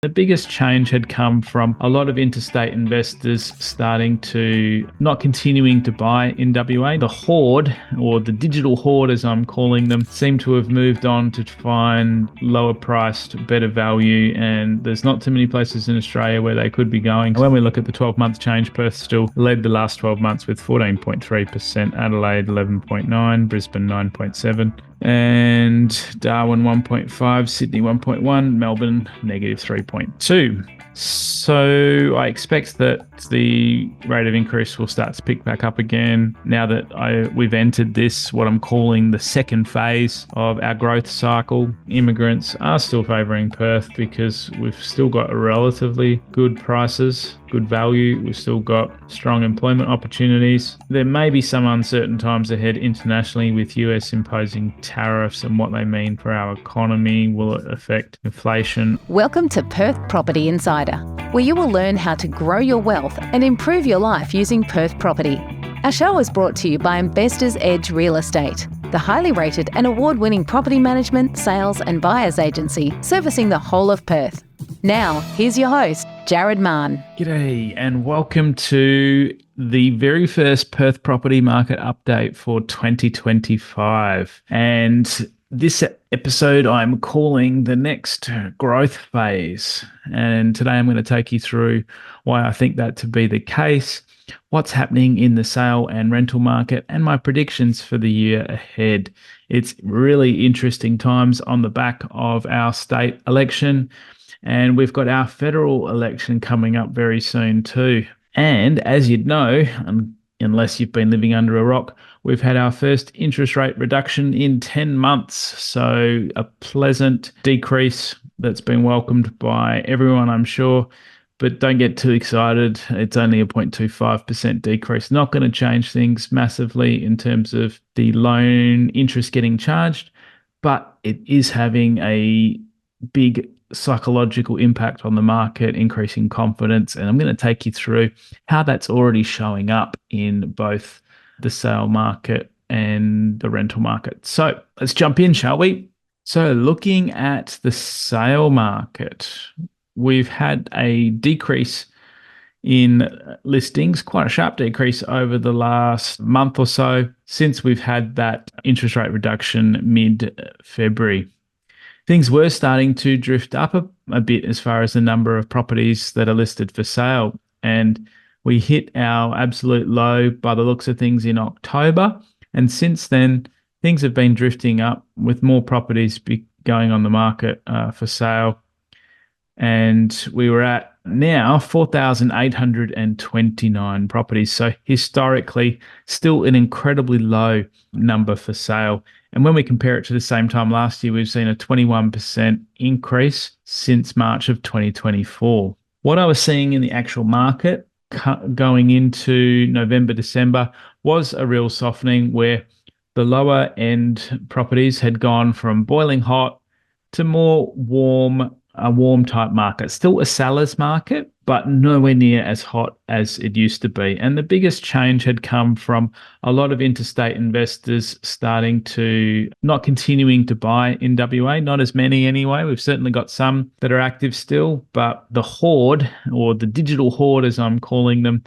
The biggest change had come from a lot of interstate investors starting to not continuing to buy in WA. The hoard, or the digital hoard as I'm calling them, seem to have moved on to find lower priced, better value, and there's not too many places in Australia where they could be going. When we look at the 12-month change, Perth still led the last 12 months with 14.3%, Adelaide 11.9%, Brisbane 9.7%, and Darwin 1.5%, Sydney 1.1%, Melbourne negative 3.2%. So I expect that the rate of increase will start to pick back up again now that we've entered this, what I'm calling the second phase of our growth cycle. Immigrants are still favouring Perth because we've still got relatively good prices, good value. We've still got strong employment opportunities. There may be some uncertain times ahead internationally with US imposing tariffs and what they mean for our economy. Will it affect inflation? Welcome to Perth Property Insider, where you will learn how to grow your wealth and improve your life using Perth property. Our show is brought to you by Investors Edge Real Estate, the highly rated and award-winning property management, sales and buyers agency servicing the whole of Perth. Now, here's your host, Jared Mann. G'day and welcome to the very first Perth property market update for 2025. And this episode I'm calling the next growth phase. And today I'm going to take you through why I think that to be the case, what's happening in the sale and rental market, and my predictions for the year ahead. It's really interesting times on the back of our state election. And we've got our federal election coming up very soon too. And as you'd know, unless you've been living under a rock, we've had our first interest rate reduction in 10 months. So a pleasant decrease that's been welcomed by everyone, I'm sure. But don't get too excited. It's only a 0.25% decrease. Not going to change things massively in terms of the loan interest getting charged, but it is having a big psychological impact on the market, increasing confidence. And I'm going to take you through how that's already showing up in both the sale market and the rental market. So let's jump in, shall we? So looking at the sale market, we've had a decrease in listings, quite a sharp decrease over the last month or so since we've had that interest rate reduction mid-February. Things were starting to drift up a bit as far as the number of properties that are listed for sale. And we hit our absolute low by the looks of things in October. And since then, things have been drifting up with more properties going on the market for sale. And we were at now 4,829 properties. So historically, still an incredibly low number for sale. And when we compare it to the same time last year, we've seen a 21% increase since March of 2024. What I was seeing in the actual market going into November, December was a real softening where the lower end properties had gone from boiling hot to more a warm type market. Still a seller's market, but nowhere near as hot as it used to be. And the biggest change had come from a lot of interstate investors starting to not continuing to buy in WA, not as many anyway. We've certainly got some that are active still, but the hoard, or the digital hoard as I'm calling them,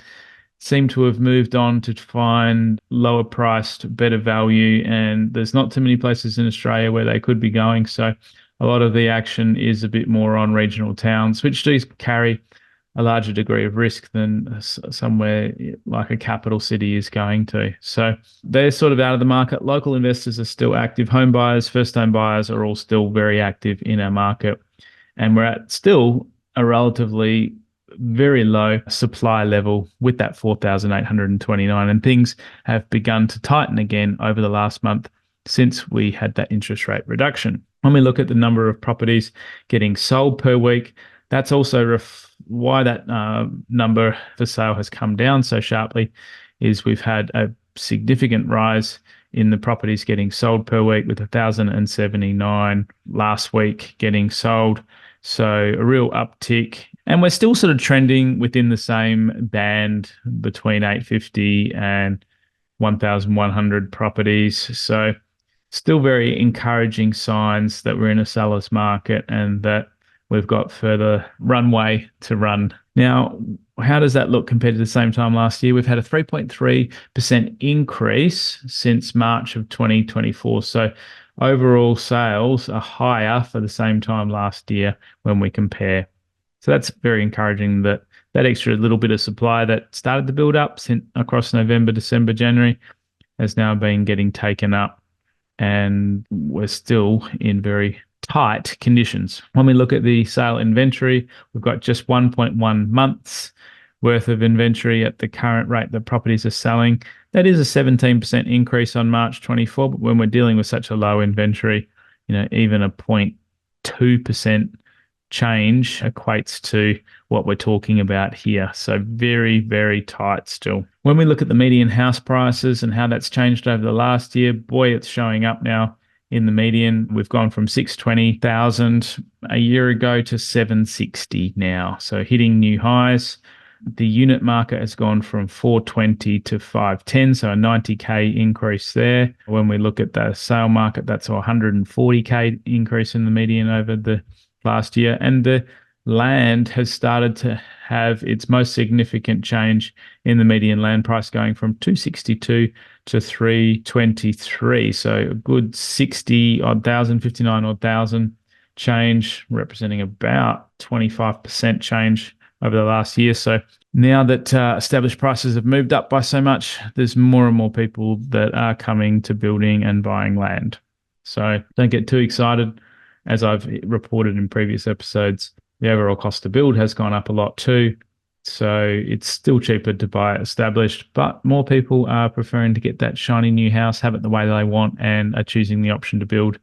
seem to have moved on to find lower priced, better value. And there's not too many places in Australia where they could be going. So a lot of the action is a bit more on regional towns, which do carry a larger degree of risk than somewhere like a capital city is going to. So they're sort of out of the market. Local investors are still active. Home buyers, first home buyers are all still very active in our market. And we're at still a relatively very low supply level with that 4,829. And things have begun to tighten again over the last month since we had that interest rate reduction. When we look at the number of properties getting sold per week, that's also why that number for sale has come down so sharply, is we've had a significant rise in the properties getting sold per week with 1,079 last week getting sold. So a real uptick. And we're still sort of trending within the same band between 850 and 1,100 properties. So still very encouraging signs that we're in a seller's market and that we've got further runway to run. Now, how does that look compared to the same time last year? We've had a 3.3% increase since March of 2024. So overall sales are higher for the same time last year when we compare. So that's very encouraging that that extra little bit of supply that started to build up since across November, December, January has now been getting taken up, and we're still in very tight conditions. When we look at the sale inventory, we've got just 1.1 months worth of inventory at the current rate that properties are selling. That is a 17% increase on March 24, but when we're dealing with such a low inventory, even a 0.2% change equates to what we're talking about here. So very, very tight still. When we look at the median house prices and how that's changed over the last year, boy, it's showing up now in the median. We've gone from 620,000 a year ago to 760 now. So hitting new highs. The unit market has gone from 420 to 510, so a 90K increase there. When we look at the sale market, that's a 140K increase in the median over the last year. And the land has started to have its most significant change in the median land price, going from 262 to 323. So a good 60 odd thousand, 59 odd thousand change, representing about 25% change over the last year. So now that established prices have moved up by so much, there's more and more people that are coming to building and buying land. So don't get too excited. As I've reported in previous episodes, the overall cost to build has gone up a lot too. So it's still cheaper to buy established, but more people are preferring to get that shiny new house, have it the way they want, and are choosing the option to build.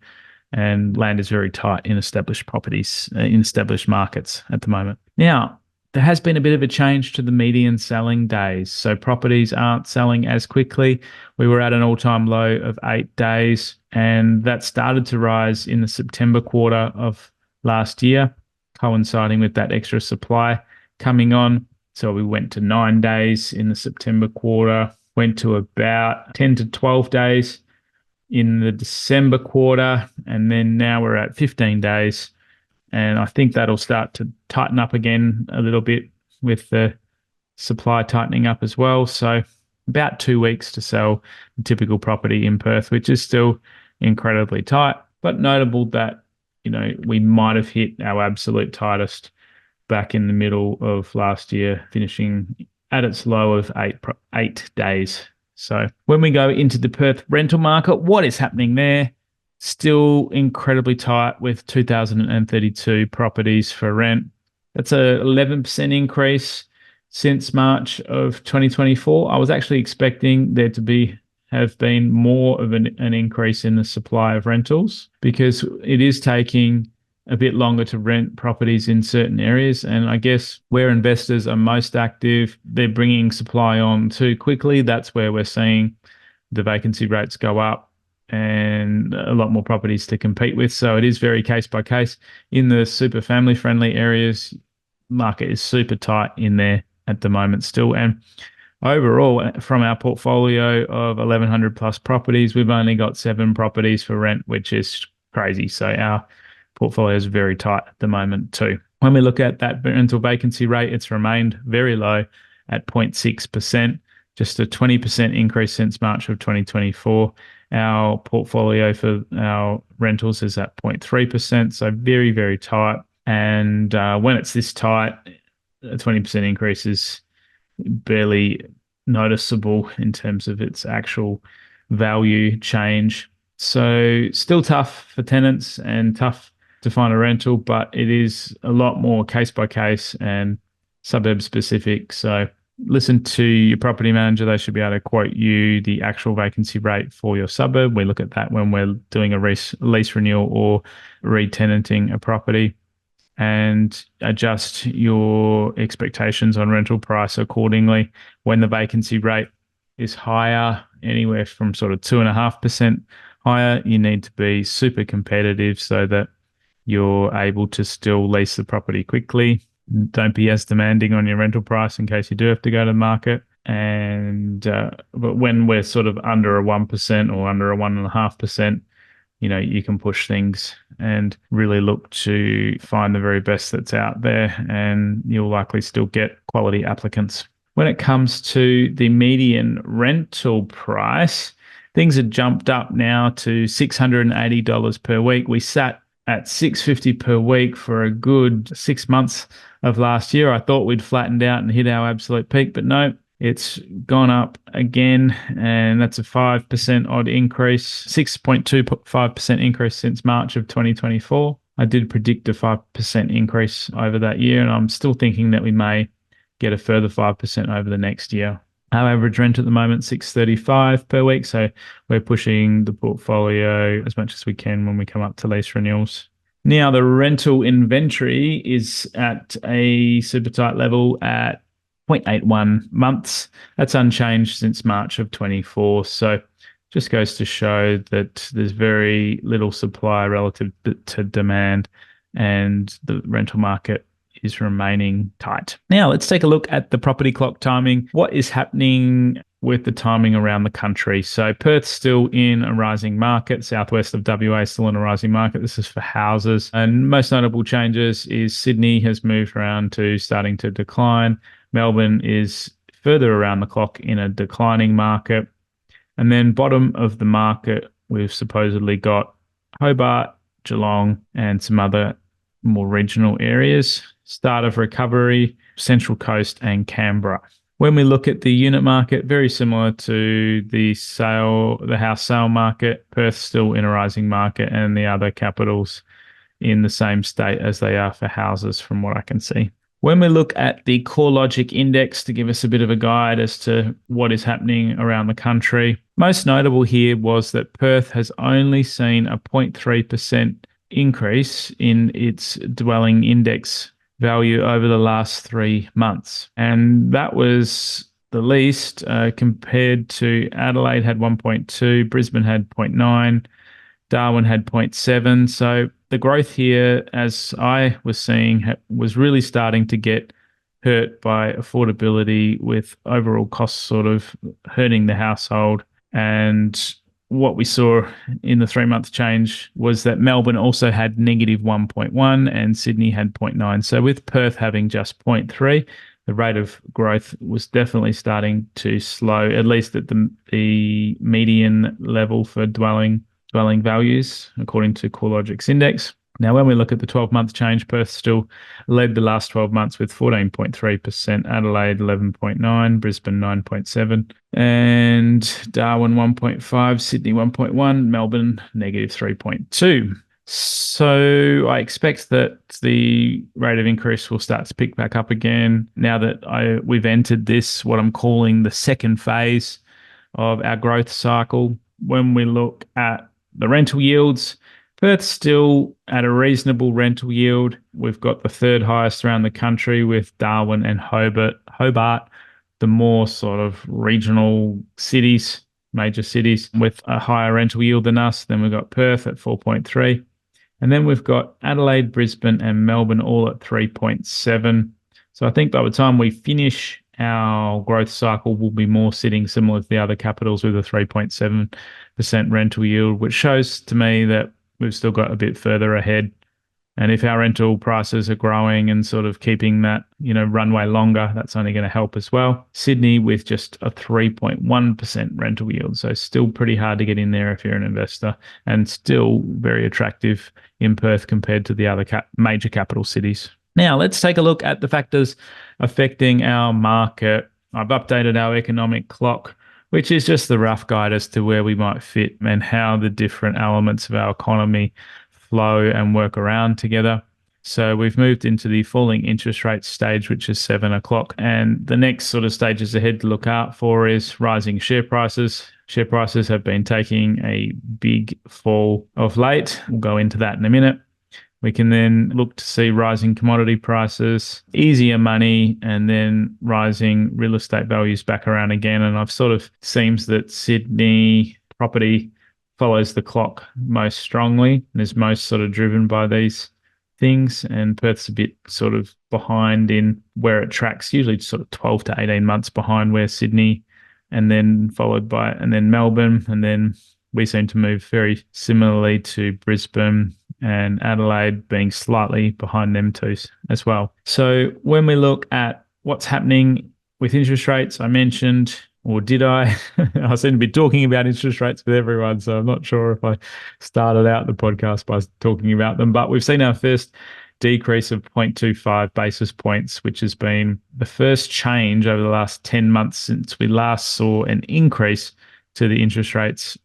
And land is very tight in established properties, in established markets at the moment. Now, there has been a bit of a change to the median selling days. So properties aren't selling as quickly. We were at an all-time low of 8 days, and that started to rise in the September quarter of last year, coinciding with that extra supply coming on. So we went to 9 days in the September quarter, went to about 10 to 12 days in the December quarter, and then now we're at 15 days. And I think that'll start to tighten up again a little bit with the supply tightening up as well. So about 2 weeks to sell a typical property in Perth, which is still incredibly tight, but notable that, we might have hit our absolute tightest back in the middle of last year, finishing at its low of 8 days. So when we go into the Perth rental market, what is happening there? Still incredibly tight with 2,032 properties for rent. That's a 11% increase since March of 2024. I was actually expecting there to have been more of an increase in the supply of rentals, because it is taking a bit longer to rent properties in certain areas. And I guess where investors are most active, they're bringing supply on too quickly. That's where we're seeing the vacancy rates go up and a lot more properties to compete with. So it is very case by case. In the super family friendly areas, market is super tight in there at the moment still. And overall, from our portfolio of 1,100 plus properties, we've only got 7 properties for rent, which is crazy. So our portfolio is very tight at the moment too. When we look at that rental vacancy rate, it's remained very low at 0.6%, just a 20% increase since March of 2024. Our portfolio for our rentals is at 0.3%, so very, very tight. And when it's this tight, a 20% increase is barely noticeable in terms of its actual value change. So still tough for tenants and tough to find a rental, but it is a lot more case by case and suburb specific. So listen to your property manager. They should be able to quote you the actual vacancy rate for your suburb. We look at that when we're doing a lease renewal or re-tenanting a property, and adjust your expectations on rental price accordingly. When the vacancy rate is higher, anywhere from sort of 2.5% higher, you need to be super competitive so that you're able to still lease the property quickly. Don't be as demanding on your rental price in case you do have to go to market. And but when we're sort of under a 1% or under a 1.5%, you can push things and really look to find the very best that's out there, and you'll likely still get quality applicants. When it comes to the median rental price, things have jumped up now to $680 per week. We sat at $650 per week for a good 6 months of last year. I thought we'd flattened out and hit our absolute peak, but no, it's gone up again, and that's a 5% odd increase, 6.25% increase since March of 2024. I did predict a 5% increase over that year, and I'm still thinking that we may get a further 5% over the next year. Our average rent at the moment, $635 per week, so we're pushing the portfolio as much as we can when we come up to lease renewals. Now, the rental inventory is at a super tight level at 0.81 months. That's unchanged since March of 24. So just goes to show that there's very little supply relative to demand, and the rental market is remaining tight. Now, let's take a look at the property clock timing. What is happening with the timing around the country? So Perth's still in a rising market. Southwest of WA is still in a rising market. This is for houses. And most notable changes is Sydney has moved around to starting to decline. Melbourne is further around the clock in a declining market. And then bottom of the market, we've supposedly got Hobart, Geelong, and some other more regional areas. Start of recovery, Central Coast and Canberra. When we look at the unit market, very similar to the house sale market, Perth's still in a rising market, and the other capitals in the same state as they are for houses from what I can see. When we look at the CoreLogic index to give us a bit of a guide as to what is happening around the country, most notable here was that Perth has only seen a 0.3% increase in its dwelling index value over the last 3 months. And that was the least compared to Adelaide had 1.2, Brisbane had 0.9, Darwin had 0.7. So the growth here, as I was seeing, was really starting to get hurt by affordability, with overall costs sort of hurting the household. And what we saw in the 3-month change was that Melbourne also had negative 1.1 and Sydney had 0.9. So with Perth having just 0.3, the rate of growth was definitely starting to slow, at least at the median level for dwelling values, according to CoreLogic's index. Now, when we look at the 12-month change, Perth still led the last 12 months with 14.3%, Adelaide 11.9%, Brisbane 9.7%, and Darwin 1.5%, Sydney 1.1%, Melbourne negative 3.2%. So I expect that the rate of increase will start to pick back up again now that we've entered this, what I'm calling the second phase of our growth cycle. When we look at the rental yields, Perth's still at a reasonable rental yield. We've got the third highest around the country, with Darwin and Hobart, the more sort of regional cities, major cities, with a higher rental yield than us. Then we've got Perth at 4.3. And then we've got Adelaide, Brisbane, and Melbourne all at 3.7. So I think by the time we finish our growth cycle, we'll be more sitting similar to the other capitals with a 3.7% rental yield, which shows to me that we've still got a bit further ahead. And if our rental prices are growing and sort of keeping that, runway longer, that's only going to help as well. Sydney with just a 3.1% rental yield. So still pretty hard to get in there if you're an investor, and still very attractive in Perth compared to the other major capital cities. Now, let's take a look at the factors affecting our market. I've updated our economic clock, which is just the rough guide as to where we might fit and how the different elements of our economy flow and work around together. So we've moved into the falling interest rate stage, which is 7 o'clock. And the next sort of stages ahead to look out for is rising share prices. Share prices have been taking a big fall of late. We'll go into that in a minute. We can then look to see rising commodity prices, easier money, and then rising real estate values back around again. And I've sort of seems that Sydney property follows the clock most strongly and is most sort of driven by these things. And Perth's a bit sort of behind in where it tracks, usually sort of 12 to 18 months behind where Sydney, and then followed by, and then Melbourne, and then we seem to move very similarly to Brisbane and Adelaide being slightly behind them too as well. So when we look at what's happening with interest rates, I mentioned, or did I? I seem to be talking about interest rates with everyone, so I'm not sure if I started out the podcast by talking about them, but we've seen our first decrease of 0.25 basis points, which has been the first change over the last 10 months since we last saw an increase to the interest rates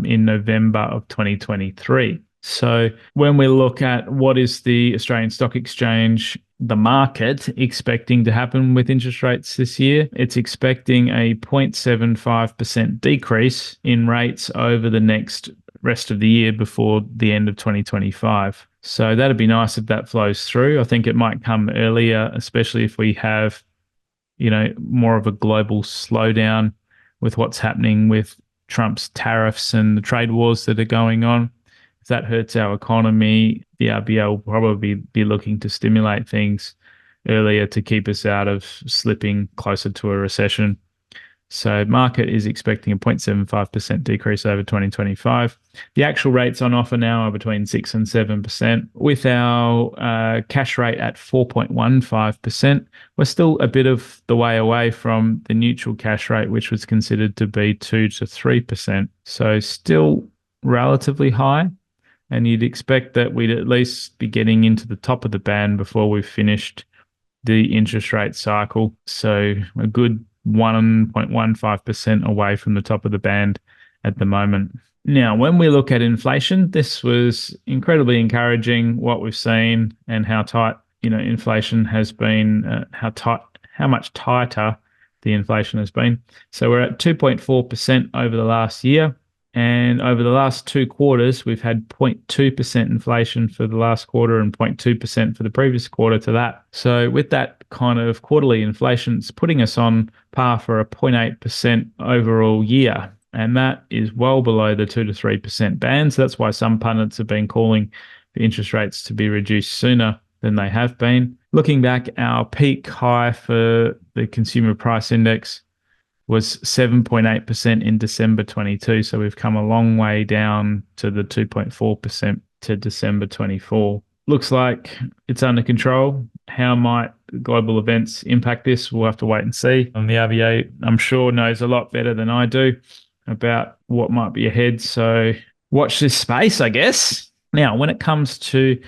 in November of 2023. So when we look at what is the Australian Stock Exchange, the market expecting to happen with interest rates this year, it's expecting a 0.75% decrease in rates over the next rest of the year before the end of 2025. So that'd be nice if that flows through. I think it might come earlier, especially if we have, more of a global slowdown with what's happening with Trump's tariffs and the trade wars that are going on. If that hurts our economy, the RBA will probably be looking to stimulate things earlier to keep us out of slipping closer to a recession. So market is expecting a 0.75% decrease over 2025. The actual rates on offer now are between 6 and 7%. With our cash rate at 4.15%, we're still a bit of the way away from the neutral cash rate, which was considered to be 2 to 3%. So still relatively high. And you'd expect that we'd at least be getting into the top of the band before we've finished the interest rate cycle. So a good 1.15% away from the top of the band at the moment. Now, when we look at inflation, this was incredibly encouraging what we've seen and how tight, inflation has been, how much tighter the inflation has been. So we're at 2.4% over the last year. And over the last 2 quarters, we've had 0.2% inflation for the last quarter and 0.2% for the previous quarter to that. So with that kind of quarterly inflation, it's putting us on par for a 0.8% overall year. And that is well below the 2 to 3% band. So that's why some pundits have been calling for interest rates to be reduced sooner than they have been. Looking back, our peak high for the consumer price index was 7.8% in December 22. So we've come a long way down to the 2.4% to December 24. Looks like it's under control. How might global events impact this? We'll have to wait and see. And the RBA, I'm sure, knows a lot better than I do about what might be ahead. So watch this space, I guess. Now, when it comes to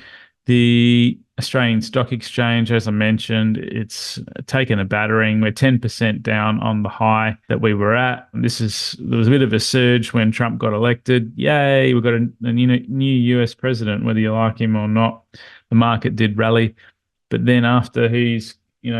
the Australian Stock Exchange, as I mentioned, it's taken a battering. We're 10% down on the high that we were at. There was a bit of a surge when Trump got elected. Yay, we've got a new US president, whether you like him or not. The market did rally. But then after he's,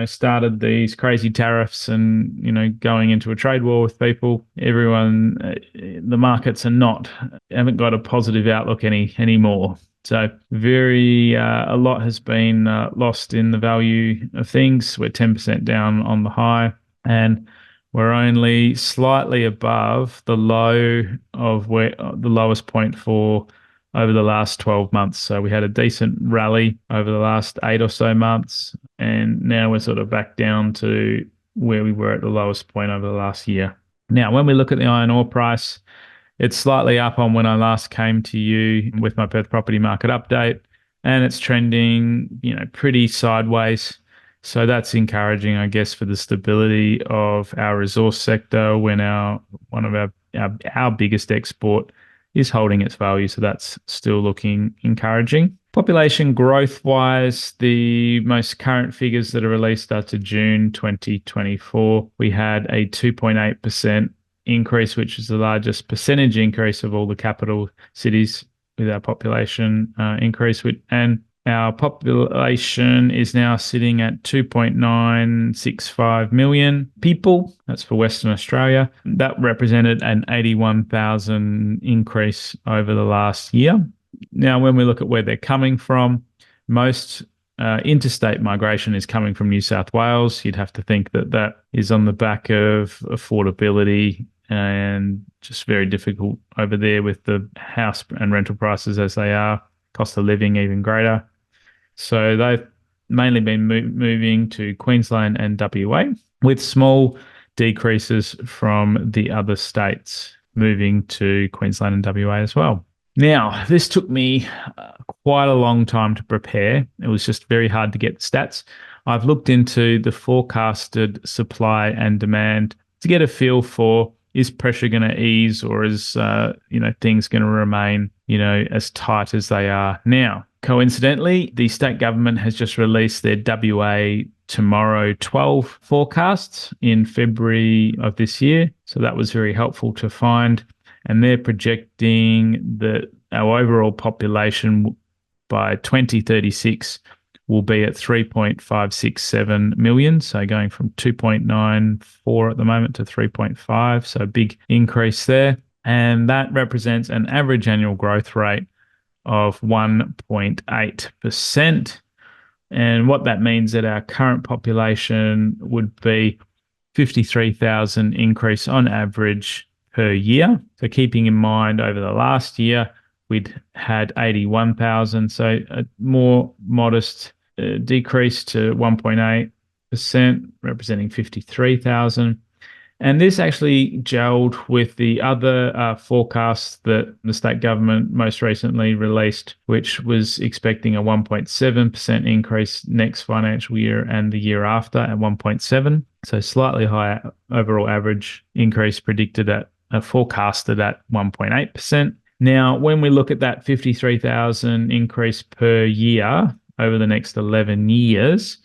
started these crazy tariffs and, going into a trade war with people, the markets haven't got a positive outlook anymore. So a lot has been lost in the value of things. We're 10% down on the high, and we're only slightly above the low of where the lowest point for over the last 12 months. So we had a decent rally over the last 8 or so months, and now we're sort of back down to where we were at the lowest point over the last year. Now, when we look at the iron ore price, it's slightly up on when I last came to you with my Perth property market update, and it's trending, pretty sideways. So that's encouraging, I guess, for the stability of our resource sector when one of our biggest export is holding its value. So that's still looking encouraging. Population growth-wise, the most current figures that are released are to June 2024. We had a 2.8% increase, which is the largest percentage increase of all the capital cities with our population increase. And our population is now sitting at 2.965 million people. That's for Western Australia. That represented an 81,000 increase over the last year. Now, when we look at where they're coming from, most interstate migration is coming from New South Wales. You'd have to think that is on the back of affordability and just very difficult over there with the house and rental prices as they are, cost of living even greater. So they've mainly been moving to Queensland and WA with small decreases from the other states. moving to Queensland and WA as well. Now, this took me quite a long time to prepare. It was just very hard to get the stats. I've looked into the forecasted supply and demand to get a feel for, is pressure going to ease, or is things going to remain as tight as they are now. Coincidentally, the state government has just released their WA Tomorrow 12 forecasts in February of this year. So that was very helpful to find. And they're projecting that our overall population by 2036 will be at 3.567 million. So going from 2.94 at the moment to 3.5. So a big increase there. And that represents an average annual growth rate of 1.8%. And what that means that our current population would be 53,000 increase on average per year. So keeping in mind over the last year, we'd had 81,000. So a more modest decrease to 1.8%, representing 53,000. And this actually gelled with the other forecasts that the state government most recently released, which was expecting a 1.7% increase next financial year and the year after at 1.7. So slightly higher overall average increase predicted at forecasted at 1.8%. Now, when we look at that 53,000 increase per year over the next 11 years,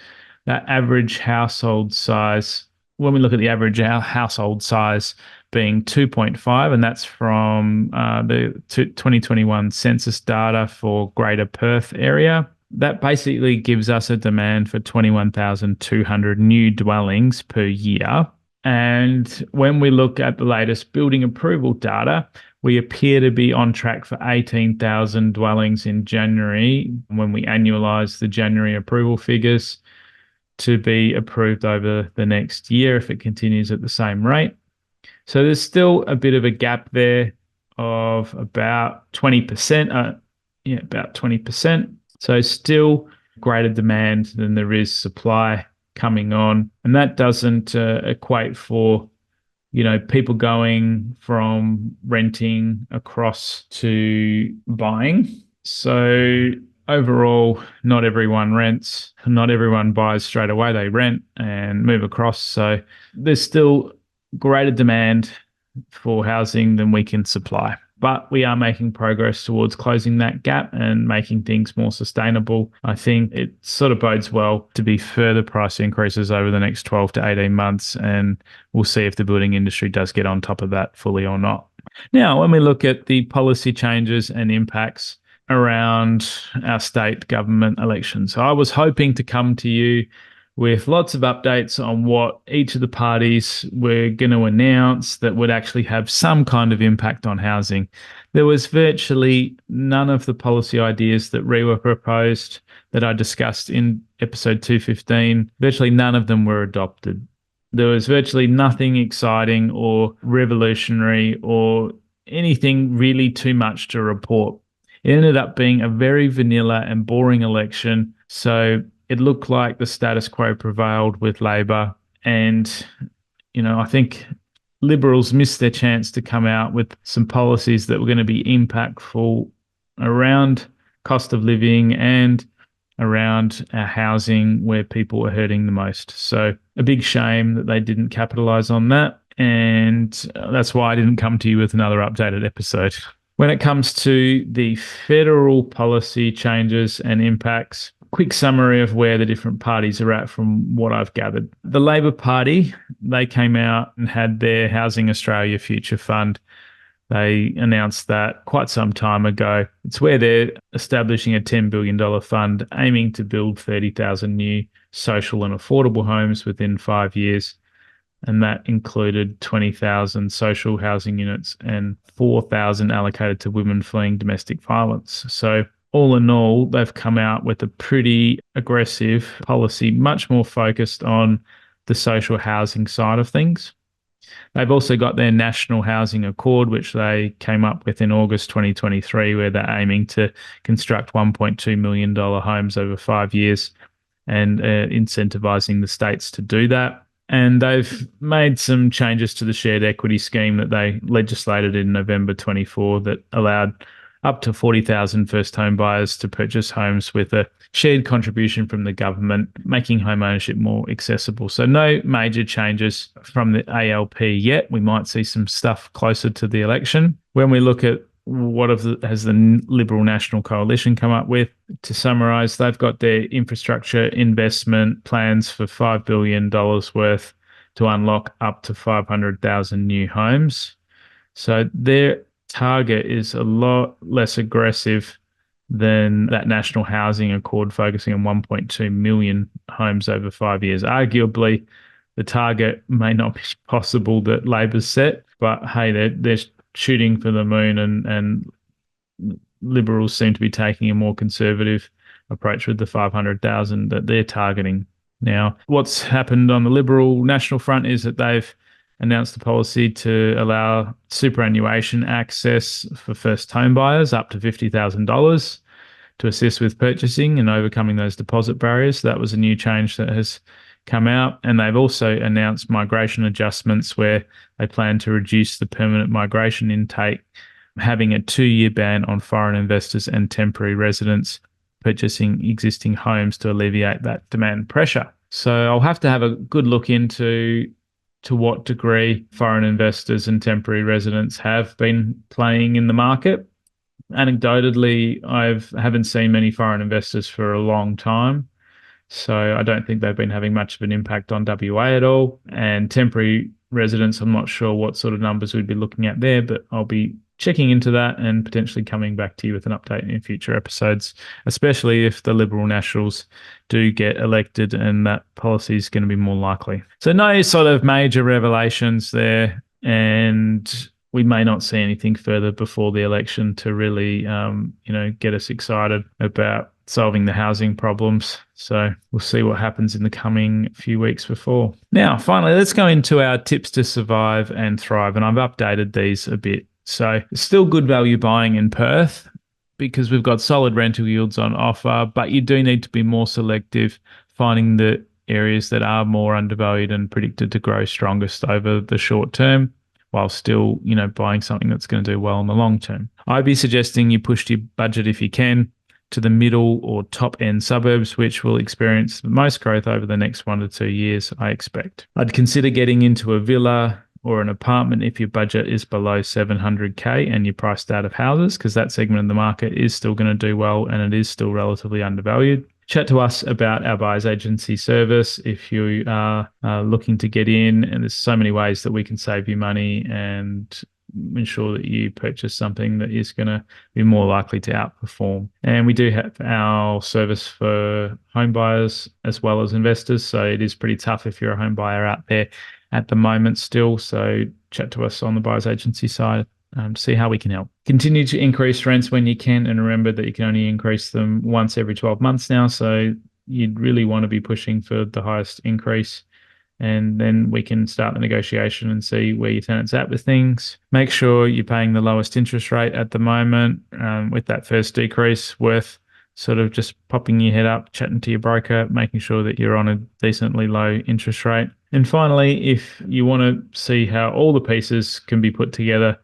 that average household size, when we look at the average household size being 2.5, and that's from the 2021 census data for Greater Perth area, that basically gives us a demand for 21,200 new dwellings per year. And when we look at the latest building approval data, we appear to be on track for 18,000 dwellings in January when we annualize the January approval figures to be approved over the next year if it continues at the same rate. So there's still a bit of a gap there of about 20%. About 20%. So still greater demand than there is supply coming on. And that doesn't equate for, people going from renting across to buying. So overall, not everyone rents, not everyone buys straight away. They rent and move across. So there's still greater demand for housing than we can supply. But we are making progress towards closing that gap and making things more sustainable. I think it sort of bodes well to be further price increases over the next 12 to 18 months, and we'll see if the building industry does get on top of that fully or not. Now, when we look at the policy changes and impacts around our state government elections, so I was hoping to come to you with lots of updates on what each of the parties were going to announce that would actually have some kind of impact on housing. There was virtually none of the policy ideas that were proposed that I discussed in episode 215. Virtually none of them were adopted. There was virtually nothing exciting or revolutionary or anything really too much to report. It ended up being a very vanilla and boring election. So it looked like the status quo prevailed with Labor. And, I think Liberals missed their chance to come out with some policies that were going to be impactful around cost of living and around our housing where people were hurting the most. So a big shame that they didn't capitalize on that. And that's why I didn't come to you with another updated episode. When it comes to the federal policy changes and impacts, quick summary of where the different parties are at from what I've gathered. The Labor Party, they came out and had their Housing Australia Future Fund. They announced that quite some time ago. It's where they're establishing a $10 billion fund aiming to build 30,000 new social and affordable homes within 5 years. And that included 20,000 social housing units and 4,000 allocated to women fleeing domestic violence. So all in all, they've come out with a pretty aggressive policy, much more focused on the social housing side of things. They've also got their National Housing Accord, which they came up with in August 2023, where they're aiming to construct $1.2 million homes over 5 years and incentivizing the states to do that. And they've made some changes to the shared equity scheme that they legislated in November 24 that allowed up to 40,000 first home buyers to purchase homes with a shared contribution from the government, making home ownership more accessible. So no major changes from the ALP yet. We might see some stuff closer to the election. When we look at has the Liberal National Coalition come up with? To summarise, they've got their infrastructure investment plans for $5 billion worth to unlock up to 500,000 new homes. So their target is a lot less aggressive than that National Housing Accord, focusing on 1.2 million homes over 5 years. Arguably, the target may not be possible that Labor's set, but hey, they're shooting for the moon, and Liberals seem to be taking a more conservative approach with the 500,000 that they're targeting. Now, what's happened on the Liberal National Front is that they've announced a policy to allow superannuation access for first home buyers up to $50,000 to assist with purchasing and overcoming those deposit barriers. That was a new change that has come out. And they've also announced migration adjustments where they plan to reduce the permanent migration intake, having a 2-year ban on foreign investors and temporary residents purchasing existing homes to alleviate that demand pressure. So I'll have to have a good look into to what degree foreign investors and temporary residents have been playing in the market. Anecdotally, I haven't seen many foreign investors for a long time. So I don't think they've been having much of an impact on WA at all. And temporary residents, I'm not sure what sort of numbers we'd be looking at there, but I'll be checking into that and potentially coming back to you with an update in future episodes, especially if the Liberal Nationals do get elected, and that policy is going to be more likely. So no sort of major revelations there, and we may not see anything further before the election to really, get us excited about solving the housing problems. So we'll see what happens in the coming few weeks before. Now, finally, let's go into our tips to survive and thrive. And I've updated these a bit. So it's still good value buying in Perth because we've got solid rental yields on offer, but you do need to be more selective, finding the areas that are more undervalued and predicted to grow strongest over the short term, while still, buying something that's going to do well in the long term. I'd be suggesting you push your budget if you can to the middle or top end suburbs, which will experience the most growth over the next 1 to 2 years, I expect. I'd consider getting into a villa or an apartment if your budget is below 700K and you're priced out of houses, because that segment of the market is still going to do well and it is still relatively undervalued. Chat to us about our buyer's agency service if you are looking to get in, and there's so many ways that we can save you money and ensure that you purchase something that is going to be more likely to outperform. And we do have our service for home buyers as well as investors, so it is pretty tough if you're a home buyer out there at the moment still. So chat to us on the buyer's agency side. See how we can help. Continue to increase rents when you can, and remember that you can only increase them once every 12 months now. So you'd really want to be pushing for the highest increase, and then we can start the negotiation and see where your tenant's at with things. Make sure you're paying the lowest interest rate at the moment. With that first decrease, worth sort of just popping your head up, chatting to your broker, making sure that you're on a decently low interest rate. And finally, if you want to see how all the pieces can be put together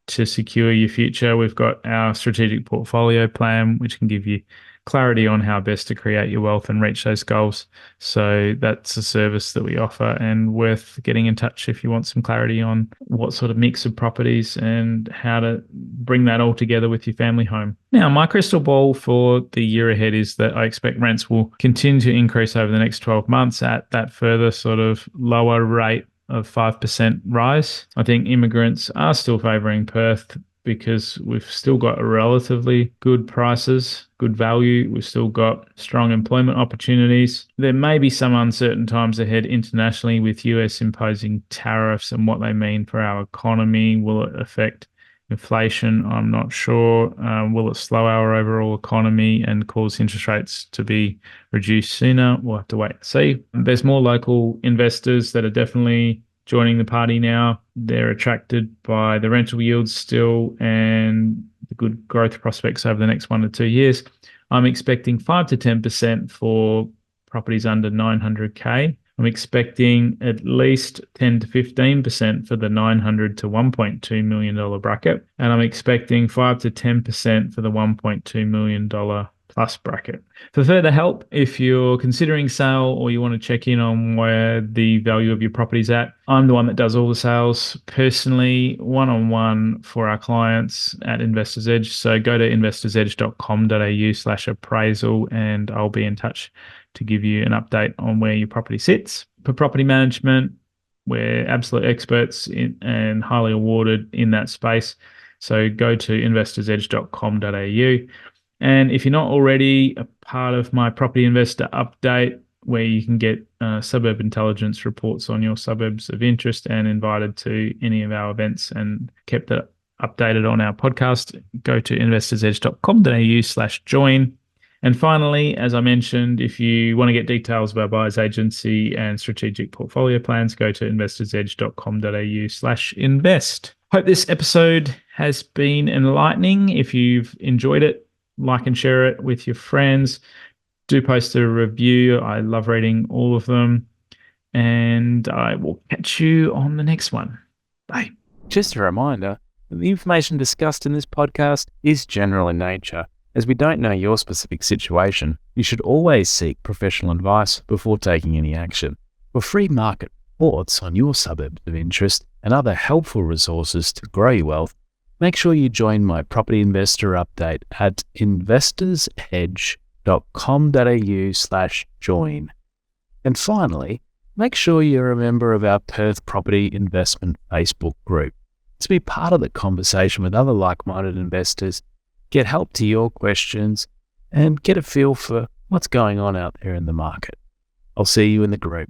to secure your future, we've got our strategic portfolio plan, which can give you clarity on how best to create your wealth and reach those goals. So that's a service that we offer and worth getting in touch if you want some clarity on what sort of mix of properties and how to bring that all together with your family home. Now, my crystal ball for the year ahead is that I expect rents will continue to increase over the next 12 months at that further sort of lower rate of 5% rise. I think immigrants are still favouring Perth because we've still got relatively good prices, good value. We've still got strong employment opportunities. There may be some uncertain times ahead internationally with US imposing tariffs and what they mean for our economy. Will it affect inflation? I'm not sure. Will it slow our overall economy and cause interest rates to be reduced sooner? We'll have to wait and see. There's more local investors that are definitely joining the party now. They're attracted by the rental yields still and the good growth prospects over the next 1 to 2 years. I'm expecting 5 to 10% for properties under 900K I'm expecting at least 10 to 15% for the $900 to $1.2 million bracket. And I'm expecting 5 to 10% for the $1.2 million plus bracket. For further help, if you're considering sale or you want to check in on where the value of your property's at, I'm the one that does all the sales personally, one-on-one for our clients at Investors Edge. So go to investorsedge.com.au/appraisal and I'll be in touch to give you an update on where your property sits. For property management, we're absolute experts in and highly awarded in that space. So go to investorsedge.com.au. And if you're not already a part of my property investor update, where you can get suburb intelligence reports on your suburbs of interest and invited to any of our events and kept updated on our podcast, go to investorsedge.com.au/join. And finally, as I mentioned, if you want to get details of our buyer's agency and strategic portfolio plans, go to investorsedge.com.au/invest. Hope this episode has been enlightening. If you've enjoyed it, like and share it with your friends. Do post a review. I love reading all of them. And I will catch you on the next one. Bye. Just a reminder, the information discussed in this podcast is general in nature. As we don't know your specific situation, you should always seek professional advice before taking any action. For free market reports on your suburbs of interest and other helpful resources to grow your wealth, make sure you join my property investor update at investorsedge.com.au/join. And finally, make sure you're a member of our Perth Property Investment Facebook group to be part of the conversation with other like-minded investors, get help to your questions, and get a feel for what's going on out there in the market. I'll see you in the group.